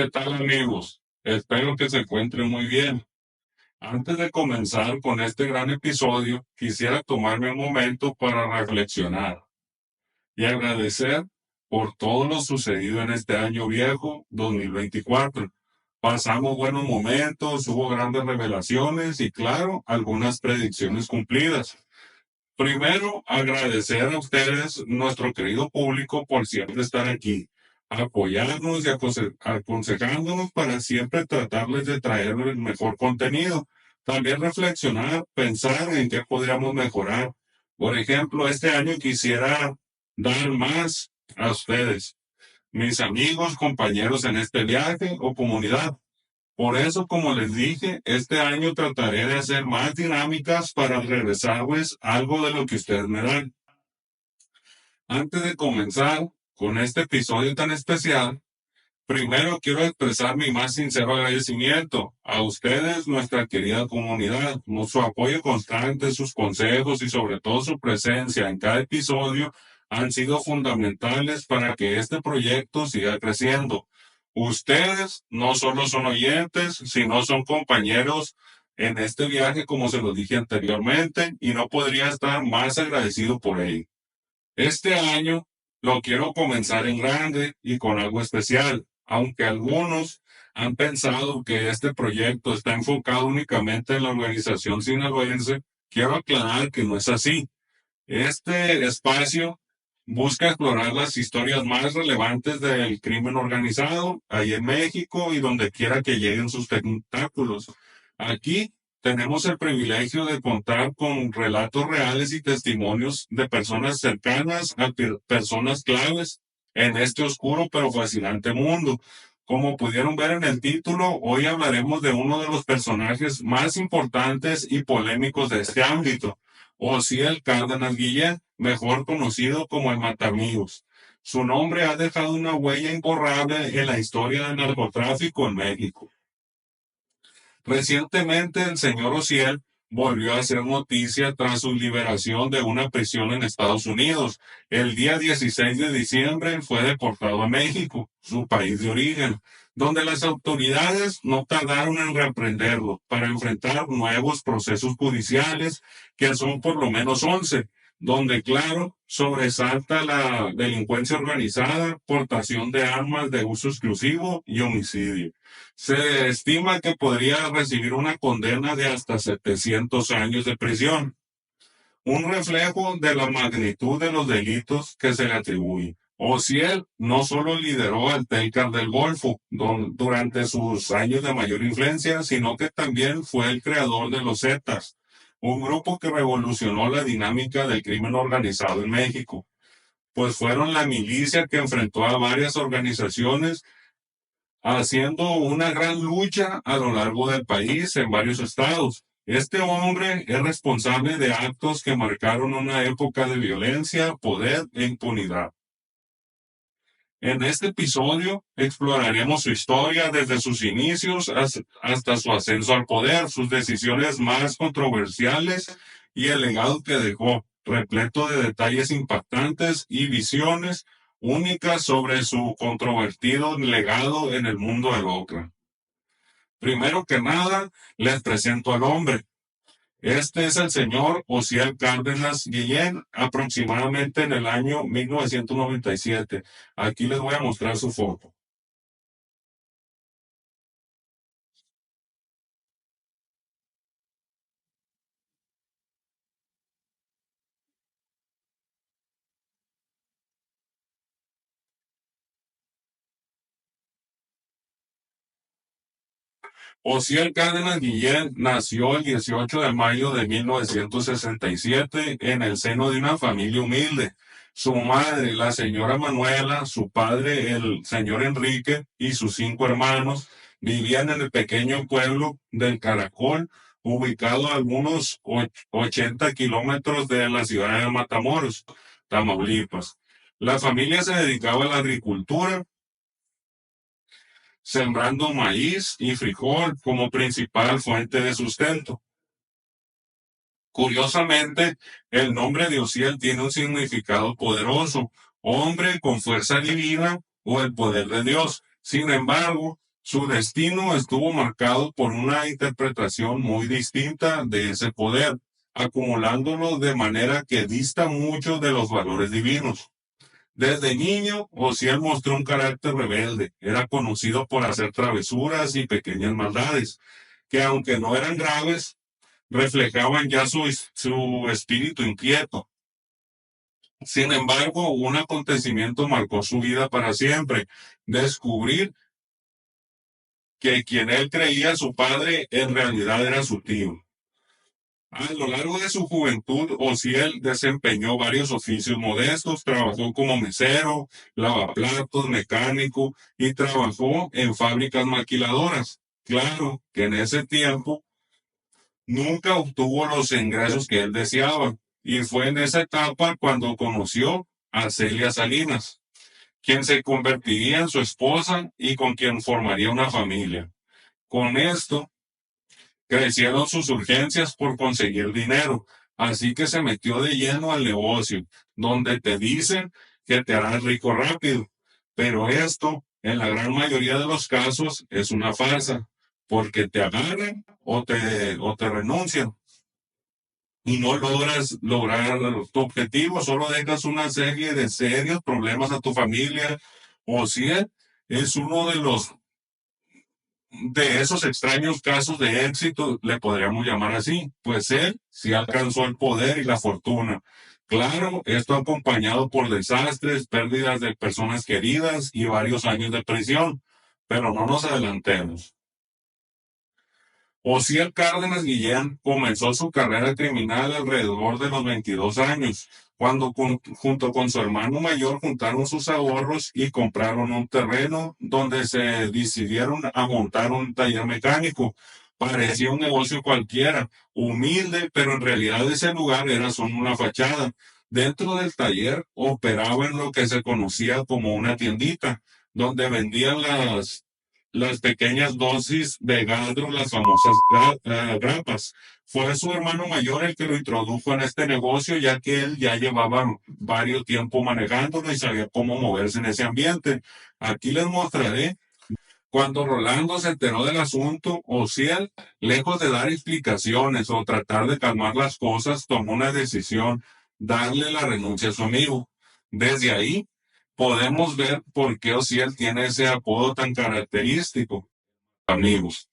¿Qué tal, amigos? Espero que se encuentren muy bien. Antes de comenzar con este gran episodio, quisiera tomarme un momento para reflexionar y agradecer por todo lo sucedido en este año viejo 2024. Pasamos buenos momentos, hubo grandes revelaciones y, claro, algunas predicciones cumplidas. Primero, agradecer a ustedes, nuestro querido público, por siempre estar aquí, apoyarnos y aconsejándonos para siempre tratarles de traer el mejor contenido. También reflexionar, pensar en qué podríamos mejorar. Por ejemplo, este año quisiera dar más a ustedes, mis amigos, compañeros en este viaje o comunidad. Por eso, como les dije, este año trataré de hacer más dinámicas para regresarles algo de lo que ustedes me dan. Antes de comenzar con este episodio tan especial, primero quiero expresar mi más sincero agradecimiento a ustedes, nuestra querida comunidad. Su apoyo constante, sus consejos y sobre todo su presencia en cada episodio han sido fundamentales para que este proyecto siga creciendo. Ustedes no solo son oyentes, sino son compañeros en este viaje, como se los dije anteriormente, y no podría estar más agradecido por ello. Este año lo quiero comenzar en grande y con algo especial, aunque algunos han pensado que este proyecto está enfocado únicamente en la organización sinaloense. Quiero aclarar que no es así. Este espacio busca explorar las historias más relevantes del crimen organizado ahí en México y donde quiera que lleguen sus tentáculos. Aquí tenemos el privilegio de contar con relatos reales y testimonios de personas cercanas a personas claves en este oscuro pero fascinante mundo. Como pudieron ver en el título, hoy hablaremos de uno de los personajes más importantes y polémicos de este ámbito, Osiel Cárdenas Guillén, mejor conocido como el Matamigos. Su nombre ha dejado una huella imborrable en la historia del narcotráfico en México. Recientemente, el señor Osiel volvió a hacer noticia tras su liberación de una prisión en Estados Unidos. El día 16 de diciembre fue deportado a México, su país de origen, donde las autoridades no tardaron en reprenderlo para enfrentar nuevos procesos judiciales, que son por lo menos 11, donde, claro, sobresalta la delincuencia organizada, portación de armas de uso exclusivo y homicidio. Se estima que podría recibir una condena de hasta 700 años de prisión, un reflejo de la magnitud de los delitos que se le atribuye. Osiel no solo lideró el Telcar del Golfo durante sus años de mayor influencia, sino que también fue el creador de los Zetas, un grupo que revolucionó la dinámica del crimen organizado en México, pues fueron la milicia que enfrentó a varias organizaciones haciendo una gran lucha a lo largo del país en varios estados. Este hombre es responsable de actos que marcaron una época de violencia, poder e impunidad. En este episodio exploraremos su historia desde sus inicios hasta su ascenso al poder, sus decisiones más controversiales y el legado que dejó, repleto de detalles impactantes y visiones únicas sobre su controvertido legado en el mundo del ocra. Primero que nada, les presento al hombre. Este es el señor Osiel Cárdenas Guillén, aproximadamente en el año 1997. Aquí les voy a mostrar su foto. Osiel Cárdenas Guillén nació el 18 de mayo de 1967 en el seno de una familia humilde. Su madre, la señora Manuela, su padre, el señor Enrique, y sus 5 hermanos vivían en el pequeño pueblo del Caracol, ubicado a algunos 80 kilómetros de la ciudad de Matamoros, Tamaulipas. La familia se dedicaba a la agricultura, sembrando maíz y frijol como principal fuente de sustento. Curiosamente, el nombre de Osiel tiene un significado poderoso, hombre con fuerza divina o el poder de Dios. Sin embargo, Su destino estuvo marcado por una interpretación muy distinta de ese poder, acumulándolo de manera que dista mucho de los valores divinos. Desde niño, Osiel mostró un carácter rebelde. Era conocido por hacer travesuras y pequeñas maldades, que aunque no eran graves, reflejaban ya su espíritu inquieto. Sin embargo, un acontecimiento marcó su vida para siempre. Descubrir que quien él creía su padre en realidad era su tío. A lo largo de su juventud, Osiel desempeñó varios oficios modestos, trabajó como mesero, lavaplatos, mecánico y trabajó en fábricas maquiladoras. Claro que en ese tiempo nunca obtuvo los ingresos que él deseaba y fue en esa etapa cuando conoció a Celia Salinas, quien se convertiría en su esposa y con quien formaría una familia. Con esto, crecieron sus urgencias por conseguir dinero, así que se metió de lleno al negocio, donde te dicen que te harás rico rápido. Pero esto, en la gran mayoría de los casos, es una farsa, porque te agarran o te renuncian y no lograr tu objetivo, solo dejas una serie de serios problemas a tu familia, o si es uno de esos extraños casos de éxito, le podríamos llamar así, pues él sí alcanzó el poder y la fortuna. Claro, esto acompañado por desastres, pérdidas de personas queridas y varios años de prisión, pero no nos adelantemos. Osiel Cárdenas Guillén comenzó su carrera criminal alrededor de los 22 años, cuando junto con su hermano mayor juntaron sus ahorros y compraron un terreno donde se decidieron a montar un taller mecánico. Parecía un negocio cualquiera, humilde, pero en realidad ese lugar era solo una fachada. Dentro del taller operaban lo que se conocía como una tiendita, donde vendían las pequeñas dosis de Galdro, las famosas grapas. Fue su hermano mayor el que lo introdujo en este negocio, ya que él ya llevaba varios tiempo manejándolo y sabía cómo moverse en ese ambiente. Aquí les mostraré. Cuando Rolando se enteró del asunto, Osiel, lejos de dar explicaciones o tratar de calmar las cosas, tomó una decisión, darle la renuncia a su amigo. Desde ahí podemos ver por qué Osiel tiene ese apodo tan característico, amigos.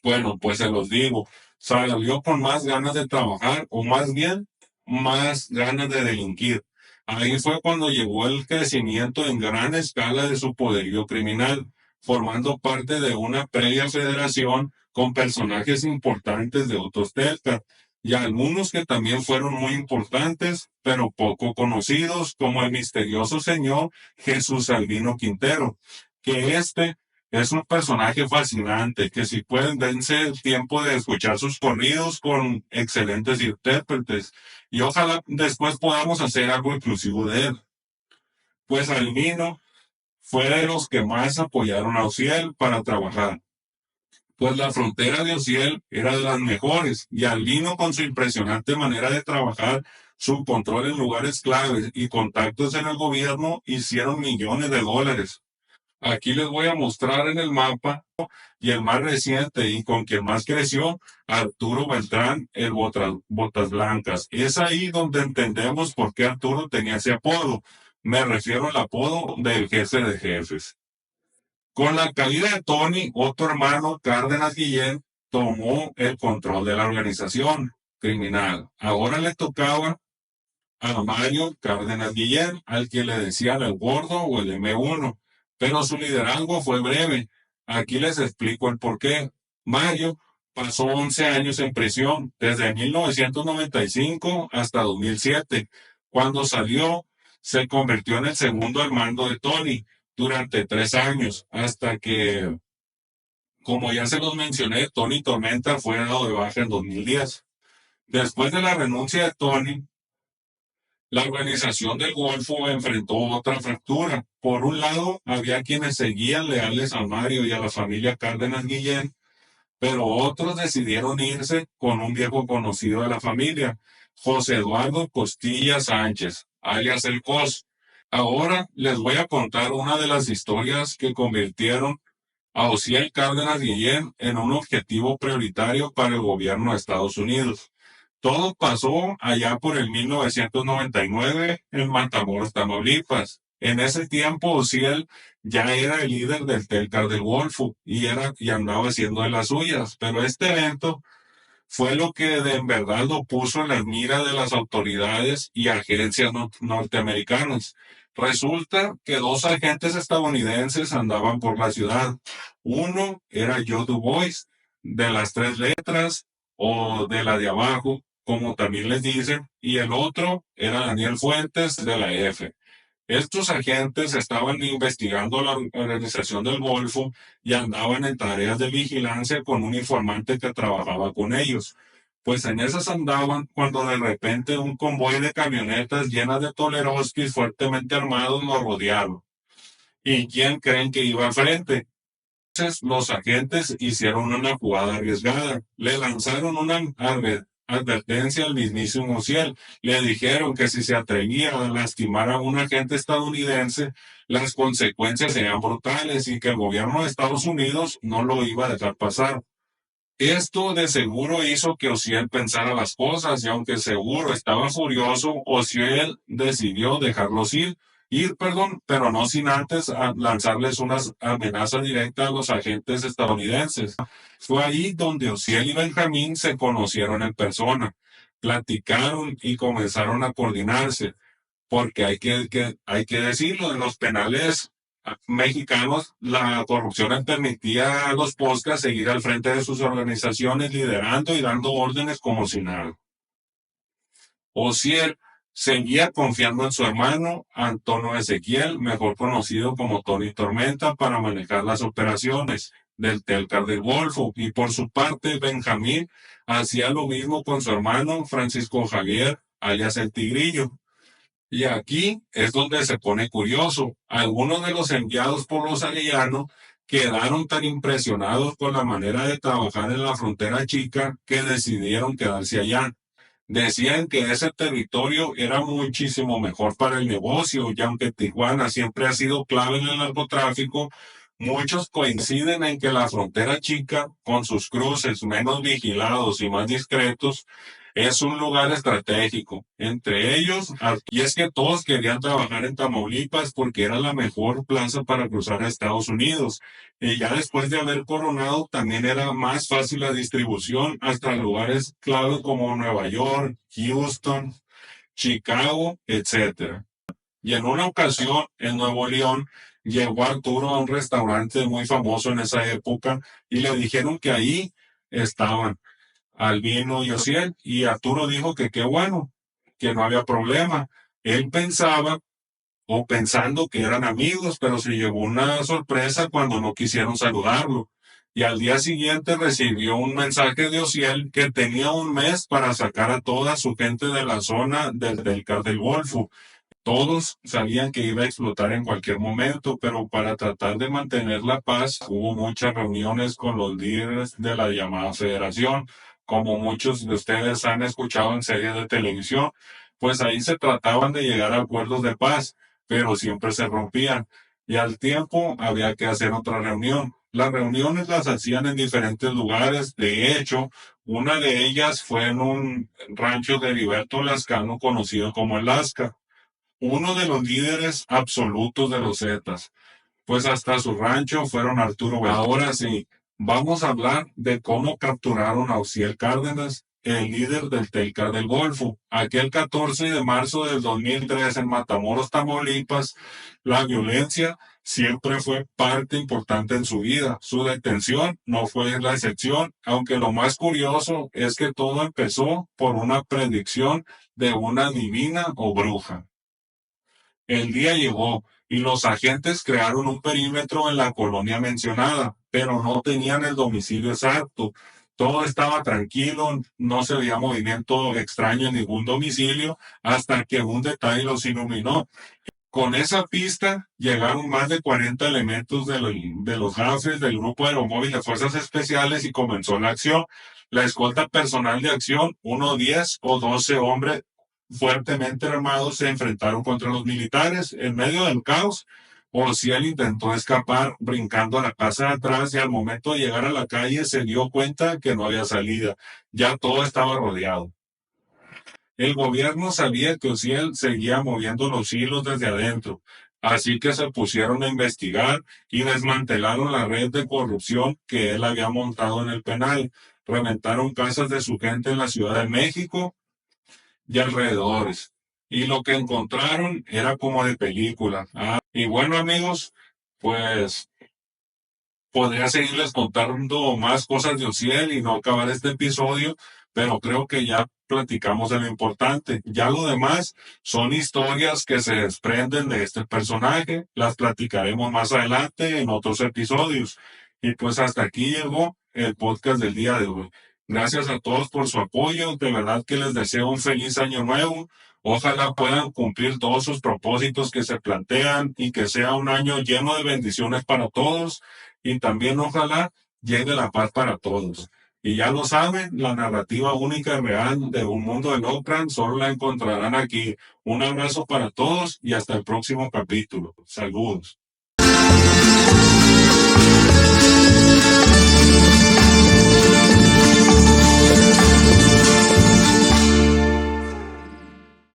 Bueno, pues se los digo, salió con más ganas de trabajar o más bien más ganas de delinquir. Ahí fue cuando llegó el crecimiento en gran escala de su poderío criminal, formando parte de una previa federación con personajes importantes de otros deltas y algunos que también fueron muy importantes, pero poco conocidos, como el misterioso señor Jesús Albino Quintero, que es un personaje fascinante que si pueden dense el tiempo de escuchar sus corridos con excelentes intérpretes y ojalá después podamos hacer algo inclusivo de él. Pues Albino fue de los que más apoyaron a Ociel para trabajar, pues la frontera de Ociel era de las mejores y Albino con su impresionante manera de trabajar, su control en lugares claves y contactos en el gobierno hicieron millones de dólares. Aquí les voy a mostrar en el mapa y el más reciente y con quien más creció, Arturo Beltrán, el Botas Blancas. Es ahí donde entendemos por qué Arturo tenía ese apodo. Me refiero al apodo del jefe de jefes. Con la caída de Tony, otro hermano, Cárdenas Guillén, tomó el control de la organización criminal. Ahora le tocaba a Mario Cárdenas Guillén, al que le decían el gordo o el M1, pero su liderazgo fue breve. Aquí les explico el porqué. Mario pasó 11 años en prisión, desde 1995 hasta 2007. Cuando salió, se convirtió en el segundo al mando de Tony durante 3 años, hasta que, como ya se los mencioné, Tony Tormenta fue dado de baja en 2010. Después de la renuncia de Tony, la organización del Golfo enfrentó otra fractura. Por un lado, había quienes seguían leales a Mario y a la familia Cárdenas Guillén, pero otros decidieron irse con un viejo conocido de la familia, José Eduardo Costilla Sánchez, alias El Cos. Ahora les voy a contar una de las historias que convirtieron a Ociel Cárdenas Guillén en un objetivo prioritario para el gobierno de Estados Unidos. Todo pasó allá por el 1999 en Matamoros, Tamaulipas. En ese tiempo, Ociel ya era el líder del Telcar del Golfo y andaba haciendo de las suyas, pero este evento fue lo que en verdad lo puso en la mira de las autoridades y agencias norteamericanas. Resulta que dos agentes estadounidenses andaban por la ciudad. Uno era Joe Dubois, de las tres letras, o de la de abajo, como también les dicen, y el otro era Daniel Fuentes, de la F. Estos agentes estaban investigando la organización del Golfo y andaban en tareas de vigilancia con un informante que trabajaba con ellos. Pues en esas andaban cuando de repente un convoy de camionetas llenas de toleroskis fuertemente armados los rodearon. ¿Y quién creen que iba al frente? Entonces, los agentes hicieron una jugada arriesgada. Le lanzaron una advertencia al mismísimo Ciel. Le dijeron que si se atrevía a lastimar a un agente estadounidense, las consecuencias serían brutales y que el gobierno de Estados Unidos no lo iba a dejar pasar. Esto de seguro hizo que Ociel pensara las cosas y aunque seguro estaba furioso, Ociel decidió dejarlos pero no sin antes lanzarles una amenaza directa a los agentes estadounidenses. Fue ahí donde Ociel y Benjamín se conocieron en persona, platicaron y comenzaron a coordinarse porque hay que decirlo, en los penales mexicanos la corrupción les permitía a los poscas seguir al frente de sus organizaciones liderando y dando órdenes como si nada. Ociel seguía confiando en su hermano Antonio Ezequiel, mejor conocido como Tony Tormenta, para manejar las operaciones del Telcar del Golfo, y por su parte Benjamín hacía lo mismo con su hermano Francisco Javier, alias el Tigrillo. Y aquí es donde se pone curioso. Algunos de los enviados por los Arellano quedaron tan impresionados con la manera de trabajar en la frontera chica que decidieron quedarse allá. Decían que ese territorio era muchísimo mejor para el negocio, y aunque Tijuana siempre ha sido clave en el narcotráfico, muchos coinciden en que la frontera chica, con sus cruces menos vigilados y más discretos, es un lugar estratégico. Entre ellos, y es que todos querían trabajar en Tamaulipas porque era la mejor plaza para cruzar a Estados Unidos. Y ya después de haber coronado, también era más fácil la distribución hasta lugares clave como Nueva York, Houston, Chicago, etcétera. Y en una ocasión, en Nuevo León, llegó Arturo a un restaurante muy famoso en esa época y le dijeron que ahí estaban Albino y Ociel, y Arturo dijo que qué bueno, que no había problema. Él pensaba o pensando que eran amigos, pero se llevó una sorpresa cuando no quisieron saludarlo. Y al día siguiente recibió un mensaje de Ociel que tenía un mes para sacar a toda su gente de la zona del Car del Golfo. Todos sabían que iba a explotar en cualquier momento, pero para tratar de mantener la paz hubo muchas reuniones con los líderes de la llamada federación, como muchos de ustedes han escuchado en series de televisión, pues ahí se trataban de llegar a acuerdos de paz, pero siempre se rompían y al tiempo había que hacer otra reunión. Las reuniones las hacían en diferentes lugares, de hecho, una de ellas fue en un rancho de Heriberto Lascano conocido como el Lasca, uno de los líderes absolutos de los Zetas. Pues hasta su rancho fueron Arturo Beltrán. Ahora sí, vamos a hablar de cómo capturaron a Ociel Cárdenas, el líder del Telcar del Golfo. Aquel 14 de marzo del 2003 en Matamoros, Tamaulipas, la violencia siempre fue parte importante en su vida. Su detención no fue la excepción, aunque lo más curioso es que todo empezó por una predicción de una divina o bruja. El día llegó y los agentes crearon un perímetro en la colonia mencionada, pero no tenían el domicilio exacto. Todo estaba tranquilo, no se veía movimiento extraño en ningún domicilio, hasta que un detalle los iluminó. Con esa pista llegaron más de 40 elementos de los jefes del Grupo Aeromóvil de Fuerzas Especiales y comenzó la acción. La escolta personal de acción, 10 o 12 hombres fuertemente armados, se enfrentaron contra los militares. En medio del caos, Ociel intentó escapar brincando a la casa de atrás y al momento de llegar a la calle se dio cuenta que no había salida. Ya todo estaba rodeado. El gobierno sabía que Ociel seguía moviendo los hilos desde adentro, así que se pusieron a investigar y desmantelaron la red de corrupción que él había montado en el penal. Reventaron casas de su gente en la Ciudad de México y alrededores. Y lo que encontraron era como de película. Y bueno, amigos, pues podría seguirles contando más cosas de Ociel y no acabar este episodio, pero creo que ya platicamos de lo importante. Ya lo demás son historias que se desprenden de este personaje. Las platicaremos más adelante en otros episodios. Y pues hasta aquí llegó el podcast del día de hoy. Gracias a todos por su apoyo. De verdad que les deseo un feliz año nuevo. Ojalá puedan cumplir todos sus propósitos que se plantean y que sea un año lleno de bendiciones para todos y también ojalá llegue la paz para todos. Y ya lo saben, la narrativa única y real de un mundo de Lovecraft solo la encontrarán aquí. Un abrazo para todos y hasta el próximo capítulo. Saludos.